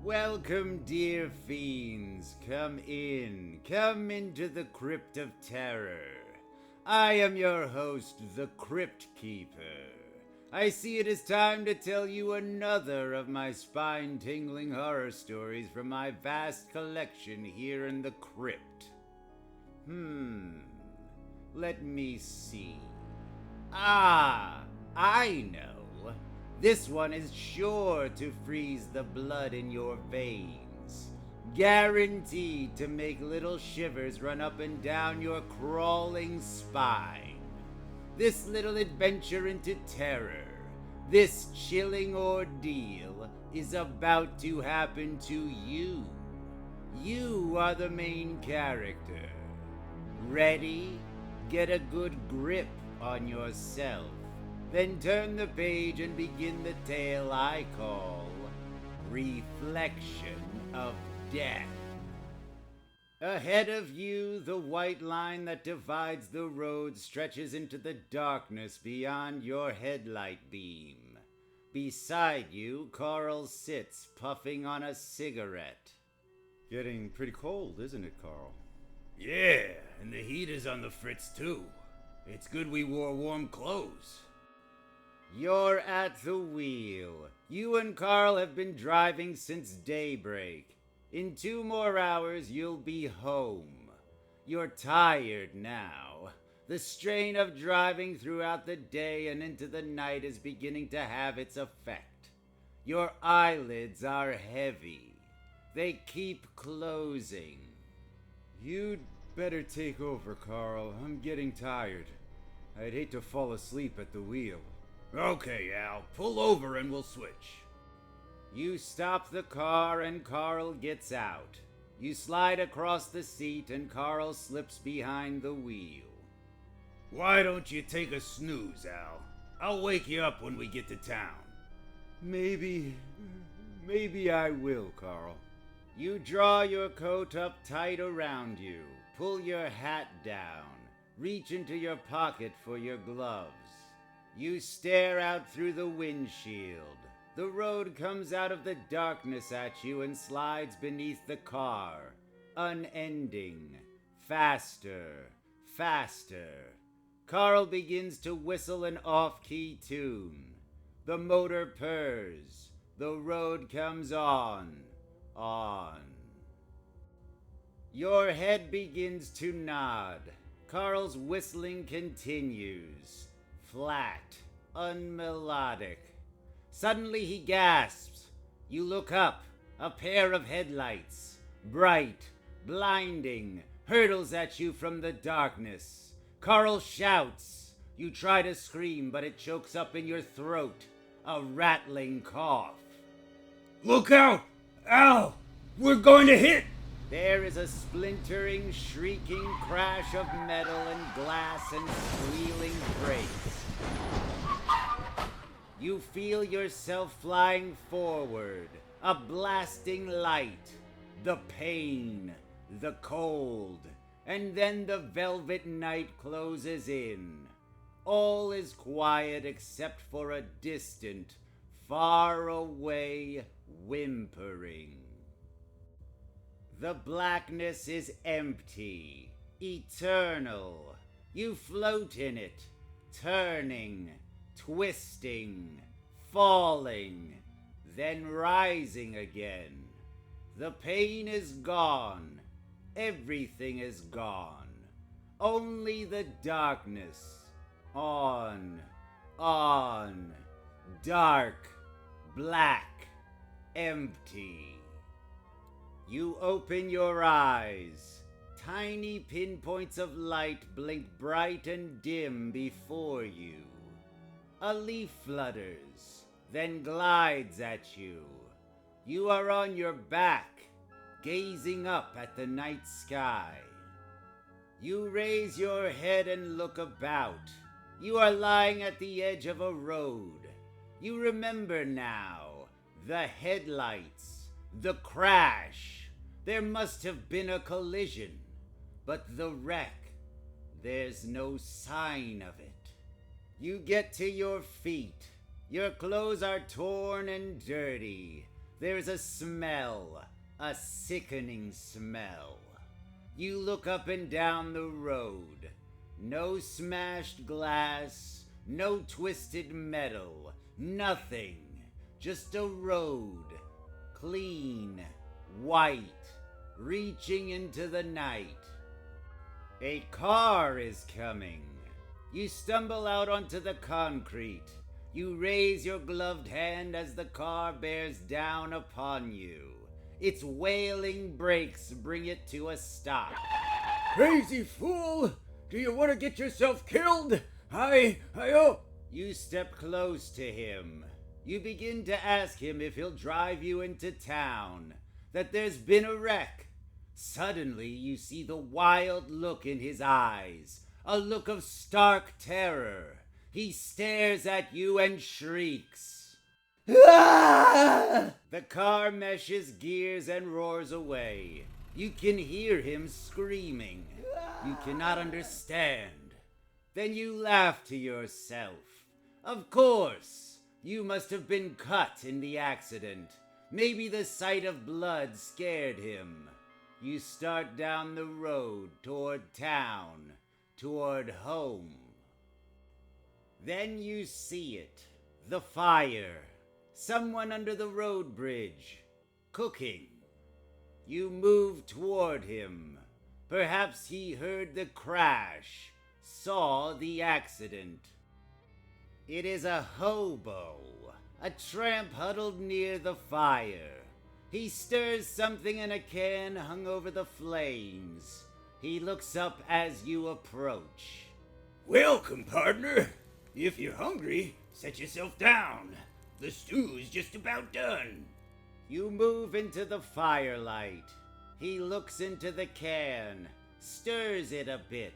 Welcome, dear fiends. Come into the Crypt of Terror. I am your host, the Crypt Keeper. I see it is time to tell you another of my spine-tingling horror stories from my vast collection here in the Crypt. Let me see. I know. This one is sure to freeze the blood in your veins. Guaranteed to make little shivers run up and down your crawling spine. This little adventure into terror, this chilling ordeal, is about to happen to you. You are the main character. Ready? Get a good grip on yourself. Then turn the page and begin the tale I call Reflection of Death. Ahead of you, the white line that divides the road stretches into the darkness beyond your headlight beam. Beside you, Carl sits, puffing on a cigarette. Getting pretty cold, isn't it, Carl? Yeah, and the heat is on the fritz too. It's good we wore warm clothes. You're at the wheel. You and Carl have been driving since daybreak. In 2 more hours, you'll be home. You're tired now. The strain of driving throughout the day and into the night is beginning to have its effect. Your eyelids are heavy. They keep closing. You'd better take over, Carl. I'm getting tired. I'd hate to fall asleep at the wheel. Okay, Al, pull over and we'll switch. You stop the car and Carl gets out. You slide across the seat and Carl slips behind the wheel. Why don't you take a snooze, Al? I'll wake you up when we get to town. Maybe I will, Carl. You draw your coat up tight around you, pull your hat down, reach into your pocket for your gloves. You stare out through the windshield. The road comes out of the darkness at you and slides beneath the car, unending, faster, faster. Carl begins to whistle an off-key tune. The motor purrs. The road comes on. Your head begins to nod. Carl's whistling continues. Flat, unmelodic. Suddenly he gasps. You look up. A pair of headlights, bright, blinding, hurtles at you from the darkness. Carl shouts. You try to scream, but it chokes up in your throat. A rattling cough. Look out! Al! We're going to hit! There is a splintering, shrieking crash of metal and glass and squealing brakes. You feel yourself flying forward, a blasting light, the pain, the cold, and then the velvet night closes in. All is quiet except for a distant, far away whimpering. The blackness is empty, eternal. You float in it, turning, twisting, falling, then rising again. The pain is gone. Everything is gone. Only the darkness. On. Dark, black, empty. You open your eyes. Tiny pinpoints of light blink bright and dim before you. A leaf flutters, then glides at you. You are on your back, gazing up at the night sky. You raise your head and look about. You are lying at the edge of a road. You remember now, the headlights, the crash. There must have been a collision, but the wreck, there's no sign of it. You get to your feet. Your clothes are torn and dirty. There's a smell, a sickening smell. You look up and down the road. No smashed glass, no twisted metal, nothing. Just a road, clean, white, reaching into the night. A car is coming. You stumble out onto the concrete. You raise your gloved hand as the car bears down upon you. Its wailing brakes bring it to a stop. Crazy fool! Do you want to get yourself killed? You step close to him. You begin to ask him if he'll drive you into town, that there's been a wreck. Suddenly you see the wild look in his eyes, a look of stark terror. He stares at you and shrieks. Ah! The car meshes gears and roars away. You can hear him screaming. You cannot understand. Then you laugh to yourself. Of course, you must have been cut in the accident. Maybe the sight of blood scared him. You start down the road toward town, toward home. Then you see it, the fire, someone under the road bridge, cooking. You move toward him. Perhaps he heard the crash, saw the accident. It is a hobo, a tramp huddled near the fire. He stirs something in a can hung over the flames. He looks up as you approach. Welcome, partner. If you're hungry, set yourself down. The stew's just about done. You move into the firelight. He looks into the can, stirs it a bit,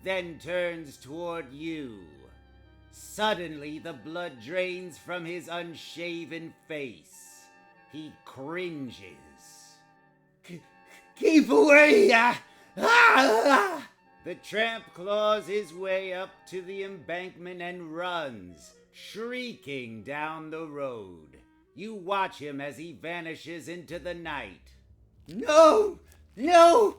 then turns toward you. Suddenly, the blood drains from his unshaven face. He cringes. Keep away! The tramp claws his way up to the embankment and runs, shrieking down the road. You watch him as he vanishes into the night. No! No!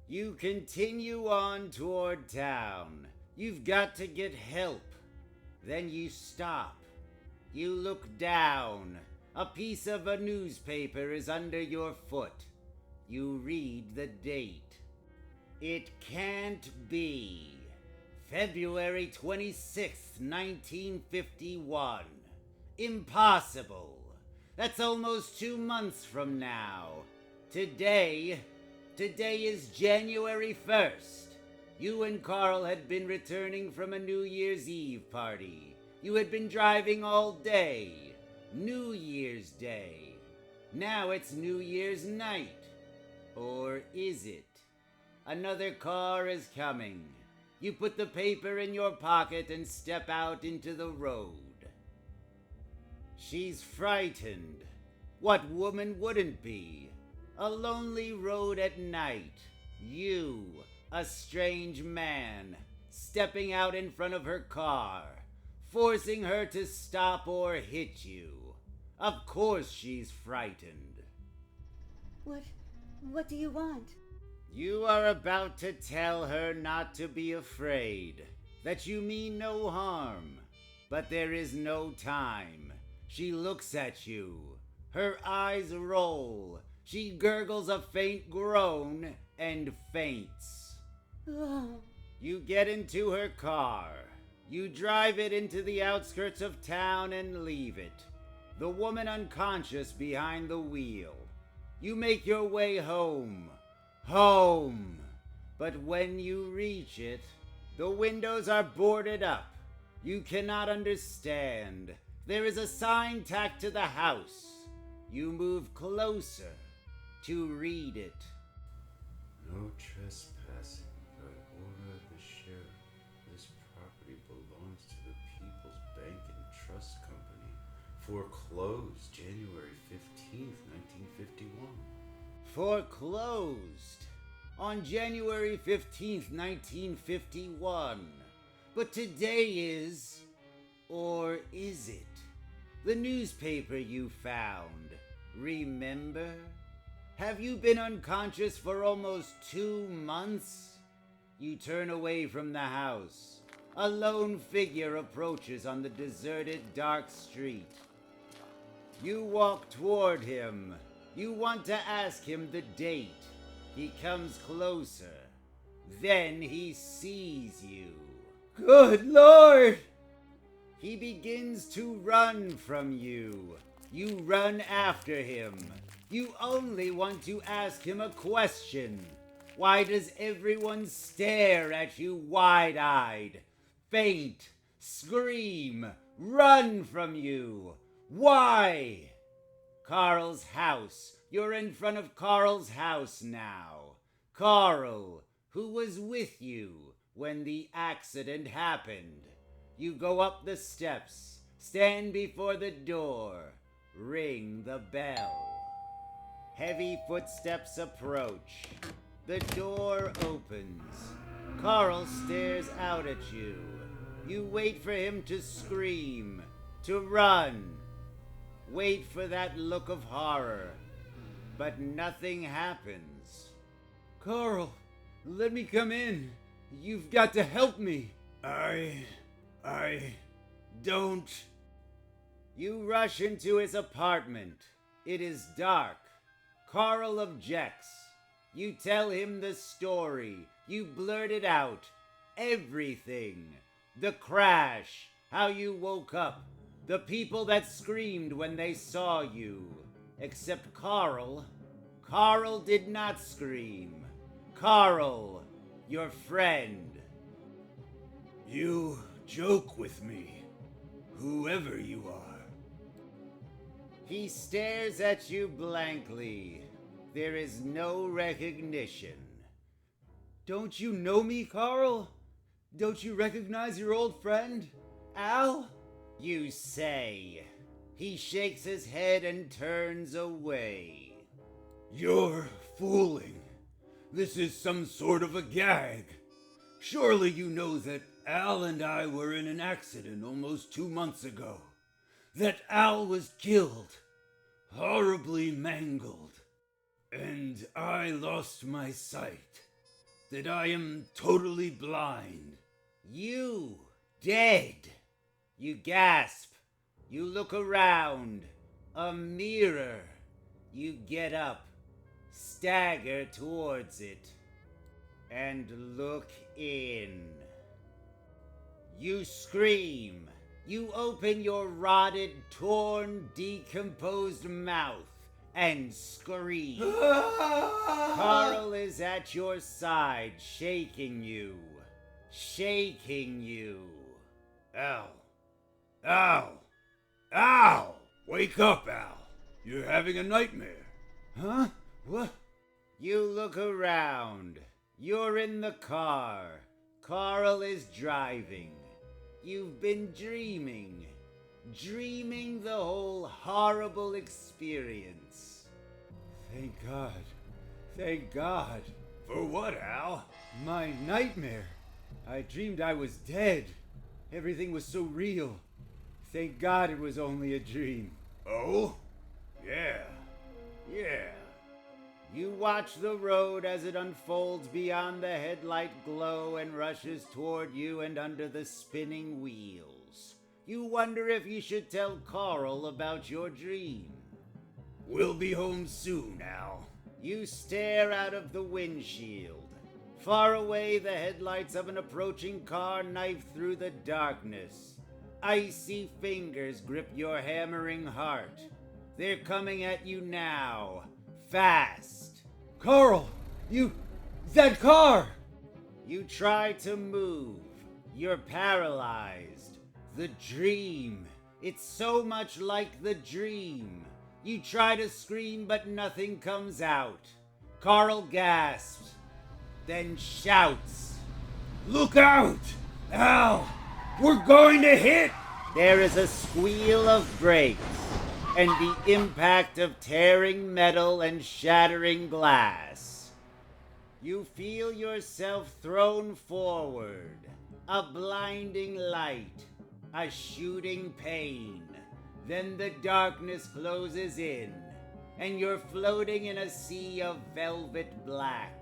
You continue on toward town. You've got to get help. Then you stop. You look down. A piece of a newspaper is under your foot. You read the date. It can't be. February 26th, 1951. Impossible. That's almost 2 months from now. Today is January 1st. You and Carl had been returning from a New Year's Eve party. You had been driving all day. New Year's Day. Now it's New Year's night. Or is it? Another car is coming. You put the paper in your pocket and step out into the road. She's frightened. What woman wouldn't be? A lonely road at night. You, a strange man, stepping out in front of her car, forcing her to stop or hit you. Of course she's frightened. What do you want? You are about to tell her not to be afraid, that you mean no harm. But there is no time. She looks at you. Her eyes roll. She gurgles a faint groan and faints. You get into her car. You drive it into the outskirts of town and leave it. The woman unconscious behind the wheel. You make your way home. Home. But when you reach it, the windows are boarded up. You cannot understand. There is a sign tacked to the house. You move closer to read it. No trespassing by order of the sheriff. This property belongs to the People's Bank and Trust Company. Foreclosed January 15th, 1951. Foreclosed on January 15th, 1951. But today is, or is it, The newspaper you found. Remember? Have you been unconscious for almost 2 months? You turn away from the house. A lone figure approaches on the deserted, dark street. You walk toward him. You want to ask him the date. He comes closer. Then he sees you. Good Lord! He begins to run from you. You run after him. You only want to ask him a question. Why does everyone stare at you wide-eyed? Faint, scream, run from you. Why? Carl's house. You're in front of Carl's house now. Carl, who was with you when the accident happened. You go up the steps, stand before the door, ring the bell. Heavy footsteps approach. The door opens. Carl stares out at you. You wait for him to scream, to run. Wait for that look of horror. But nothing happens. Carl, let me come in. You've got to help me. I don't. You rush into his apartment. It is dark. Carl objects. You tell him the story. You blurt it out. Everything. The crash. How you woke up. The people that screamed when they saw you. Except Carl. Carl did not scream. Carl, your friend. You joke with me, whoever you are. He stares at you blankly. There is no recognition. Don't you know me, Carl? Don't you recognize your old friend, Al? You say. He shakes his head and turns away. You're fooling. This is some sort of a gag. Surely you know that Al and I were in an accident almost 2 months ago. That Al was killed, horribly mangled, and I lost my sight. That I am totally blind. You dead. You gasp. You look around. A mirror. You get up, stagger towards it, and look in. You scream. You open your rotted, torn, decomposed mouth and scream. Carl is at your side, shaking you. Shaking you. Al! Al! Al! Wake up, Al! You're having a nightmare. Huh? What? You look around. You're in the car. Carl is driving. You've been dreaming. Dreaming the whole horrible experience. Thank God. Thank God. For what, Al? My nightmare. I dreamed I was dead. Everything was so real. Thank God it was only a dream. Oh? Yeah. You watch the road as it unfolds beyond the headlight glow and rushes toward you and under the spinning wheels. You wonder if you should tell Carl about your dream. We'll be home soon, Al. You stare out of the windshield. Far away, the headlights of an approaching car knife through the darkness. Icy fingers grip your hammering heart. They're coming at you now. Fast. Carl! That car! You try to move. You're paralyzed. The dream. It's so much like the dream. You try to scream, but nothing comes out. Carl gasps, then shouts. Look out! Al! We're going to hit! There is a squeal of brakes, and the impact of tearing metal and shattering glass. You feel yourself thrown forward. A blinding light. A shooting pain. Then the darkness closes in, and you're floating in a sea of velvet black.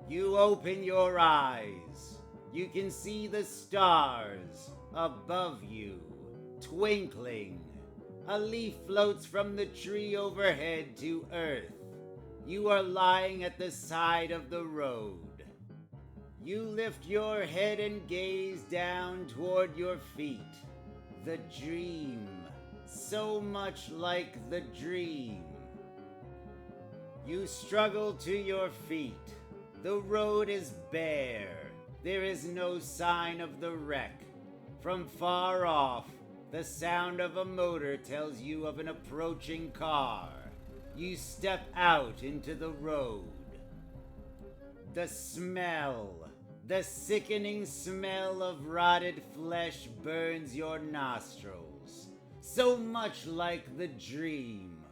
You open your eyes. You can see the stars above you, twinkling. A leaf floats from the tree overhead to earth. You are lying at the side of the road. You lift your head and gaze down toward your feet. The dream, so much like the dream. You struggle to your feet. The road is bare. There is no sign of the wreck. From far off, the sound of a motor tells you of an approaching car. You step out into the road. The smell, the sickening smell of rotted flesh burns your nostrils. So much like the dream,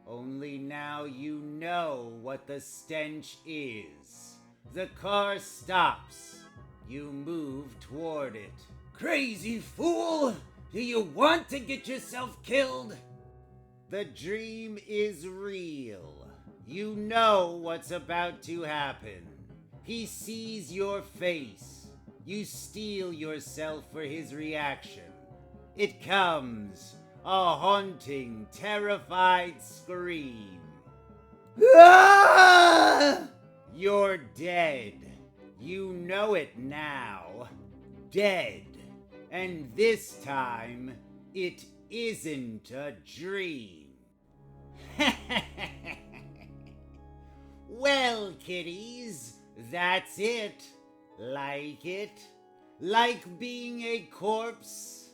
only now you know what the stench is. The car stops. You move toward it. Crazy fool! Do you want to get yourself killed? The dream is real. You know what's about to happen. He sees your face. You steel yourself for his reaction. It comes, a haunting, terrified scream. Ah! You're dead. You know it now. Dead. And this time, it isn't a dream. Well, kiddies, that's it. Like it? Like being a corpse?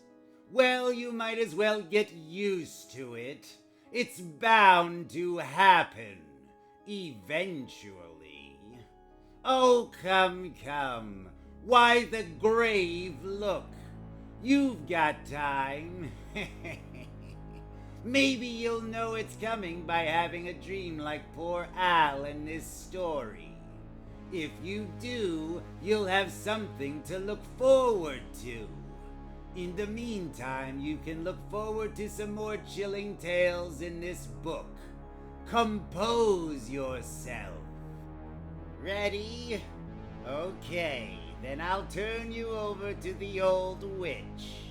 Well, you might as well get used to it. It's bound to happen. Eventually. Oh, come, come. Why the grave look? You've got time. Maybe you'll know it's coming by having a dream like poor Al in this story. If you do, you'll have something to look forward to. In the meantime, you can look forward to some more chilling tales in this book. Compose yourself. Ready? Okay, then I'll turn you over to the old witch.